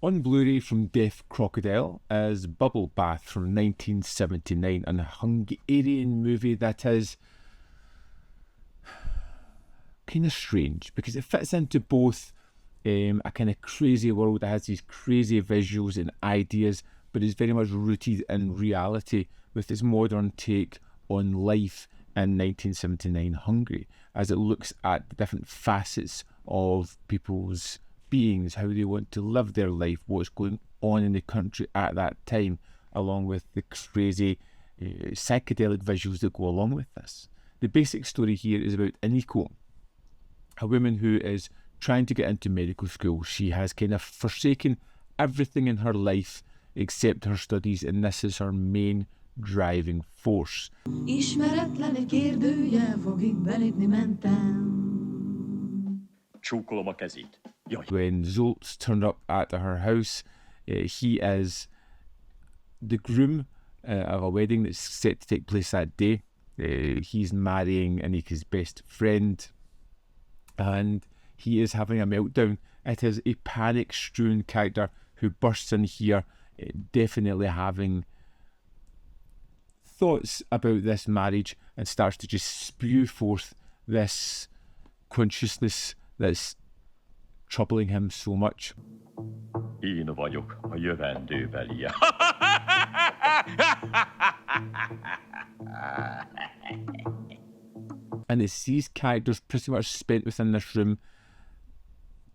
On Blu-ray from Deaf Crocodile is Bubble Bath from 1979, a Hungarian movie that is kind of strange because it fits into both a kind of crazy world that has these crazy visuals and ideas, but is very much rooted in reality with its modern take on life in 1979 Hungary, as it looks at the different facets of people's beings, how they want to live their life, what's going on in the country at that time, along with the crazy psychedelic visuals that go along with this. The basic story here is about Iniko, a woman who is trying to get into medical school. She has kind of forsaken everything in her life except her studies, and this is her main driving force. Ismeretlen egy kérdője fogig belépni mentem. Csókolom a kezét. Jaj. When Zsolt's turned up at her house, he is the groom of a wedding that's set to take place that day. He's marrying Anika's best friend, and he is having a meltdown. It is a panic-strewn character who bursts in here, definitely having thoughts about this marriage, and starts to just spew forth this consciousness that's troubling him so much. Én vagyok a jövendőbelie. And it's these characters pretty much spent within this room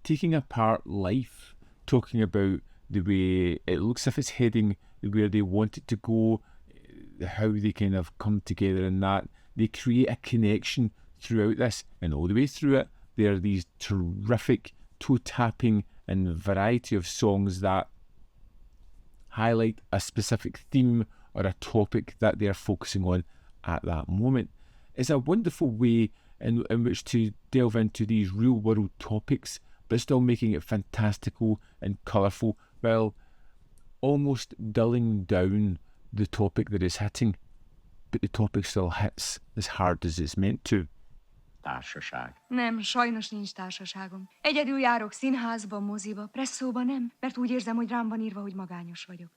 taking apart life, talking about the way it looks as if it's heading where they want it to go, how they kind of come together, and that they create a connection throughout this, and all the way through it there are these terrific toe-tapping and variety of songs that highlight a specific theme or a topic that they're focusing on at that moment. It's a wonderful way in which to delve into these real-world topics, but still making it fantastical and colourful, while almost dulling down the topic that it's hitting, but the topic still hits as hard as it's meant to. Társaság. Nem, sajnos nincs társaságom. Egyedül járok színházba, moziba, presszóba nem, mert úgy érzem, hogy rám van írva, hogy magányos vagyok.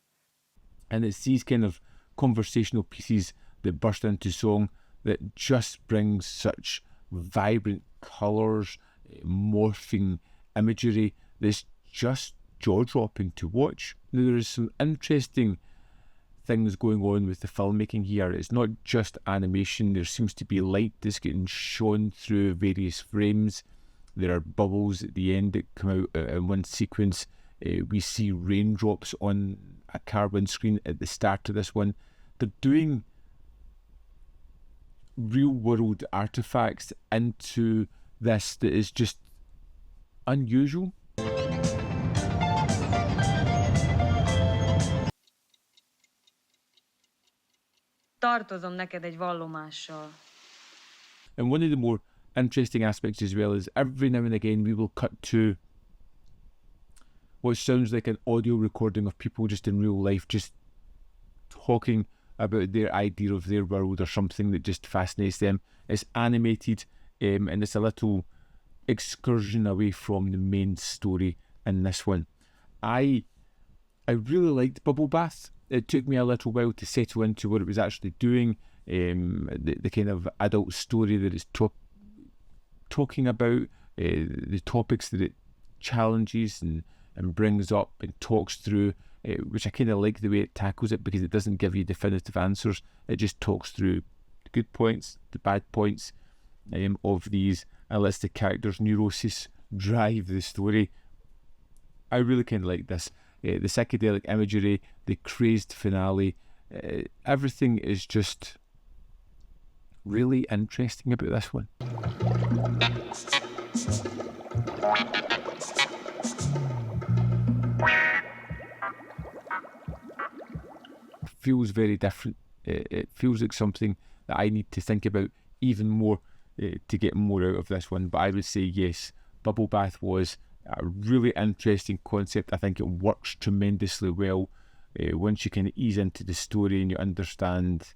And it's these kind of conversational pieces that burst into song that just brings such vibrant colours, morphing imagery that's just jaw-dropping to watch. Now, there is some interesting things going on with the filmmaking here. It's not just animation. There seems to be light that's getting shone through various frames. There are bubbles at the end that come out in one sequence. We see raindrops on a car windscreen at the start of this one. They're doing real world artifacts into this that is just unusual. Tartozom neked egy vallomással. And one of the more interesting aspects as well is every now and again we will cut to what sounds like an audio recording of people just in real life just talking about their idea of their world or something that just fascinates them. It's animated and it's a little excursion away from the main story in this one. I really liked Bubble Bath. It took me a little while to settle into what it was actually doing, the kind of adult story that it's talking about, the topics that it challenges and brings up and talks through, which I kind of like the way it tackles it, because it doesn't give you definitive answers. It just talks through the good points, the bad points of these, and lets the characters' neurosis drive the story. I really kind of like this. The psychedelic imagery, the crazed finale, everything is just really interesting about this one. Feels very different. It feels like something that I need to think about even more to get more out of this one. But I would say yes, Bubble Bath was a really interesting concept. I think it works tremendously well once you can ease into the story and you understand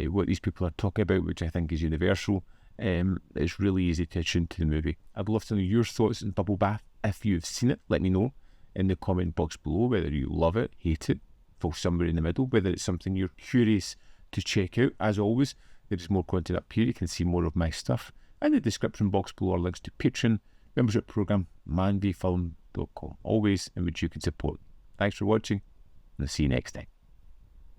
what these people are talking about, which I think is universal. It's really easy to tune to the movie. I'd love to know your thoughts on Bubble Bath. If you've seen it, let me know. in the comment box below, whether you love it, hate it, fall somewhere in the middle, whether it's something you're curious to check out. As always, there is more content up here. You can see more of my stuff. And the description box below are links to Patreon, membership program, manvfilm.com, always in which you can support. Thanks for watching, and I'll see you next time.